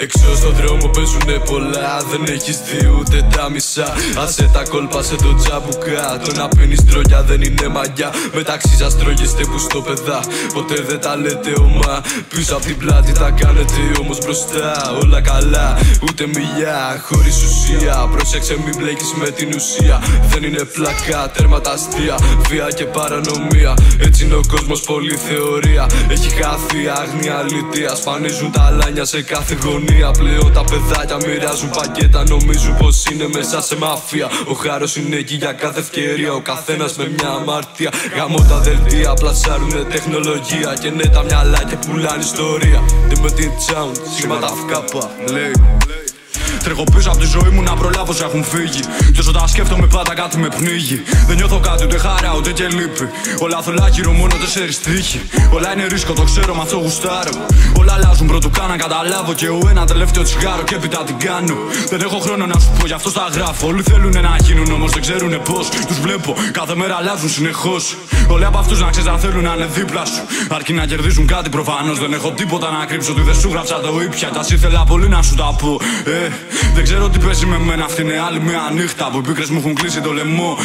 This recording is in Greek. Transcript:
Έξω στον δρόμο παίζουνε πολλά, δεν έχεις δει ούτε τα μισά. Άσε τα κόλπα σε το τζαμπουκά. Το να πίνεις τρόγια δεν είναι μαγιά. Μεταξύ σας τρώγεστε που στο παιδά. Ποτέ δεν τα λέτε ομά. Πίσω απ' την πλάτη τα κάνετε όμως μπροστά. Όλα καλά, ούτε μιλιά, χωρίς ουσία. Πρόσεξε μην μπλέκεις με την ουσία. Δεν είναι πλακά, τέρματα αστεία, βία και παρανομία. Έτσι είναι ο κόσμος, πολλή θεωρία. Έχει χάθει άγνοια αλήθεια. Σπανίζουν τα λάνια σε κάθε γωνία. Πλέον τα παιδάκια μοιράζουν πακέτα. Νομίζουν πως είναι μέσα σε μαφία. Ο χάρος είναι εκεί για κάθε ευκαιρία. Ο καθένας με μια αμαρτία. Γαμώ τα δελτία, πλασάρουνε τεχνολογία. Και ναι τα μυαλά και πουλάνε ιστορία. Δεν με την τσάουν, σήματα φκάπα, λέει. Τρέχω πίσω από τη ζωή μου να προλάβω σε έχουν φύγει. Και όταν σκέφτομαι πάντα κάτι με πνίγει. Δεν νιώθω κάτι ούτε χαρά ούτε και λύπη. Όλα θολά γύρω μόνο 4 τύχη. Όλα είναι ρίσκο, το ξέρω, μα αυτό γουστάρω. Όλα αλλάζουν πρωτού καν να καταλάβω. Και εγώ ένα τελευταίο τσιγάρο και έπειτα την κάνω. Δεν έχω χρόνο να σου πω, γι' αυτό στα γράφω. Όλοι θέλουν να γίνουν όμως δεν ξέρουνε πώς. Τους βλέπω, κάθε μέρα αλλάζουν συνεχώς. Όλοι από αυτούς να ξέρεις αν θέλουν να είναι δίπλα σου. Αρκεί να κερδίζουν κάτι προφανώς. Δεν έχω τίποτα να κρύψω. Ότι δεν σου γράψα το ήπια. Τα ήθελα πολύ να σου τα πω. Δεν ξέρω τι παίζει με μένα, αυτή είναι άλλη μια νύχτα που οι πίκρες μου έχουν κλείσει το λαιμό.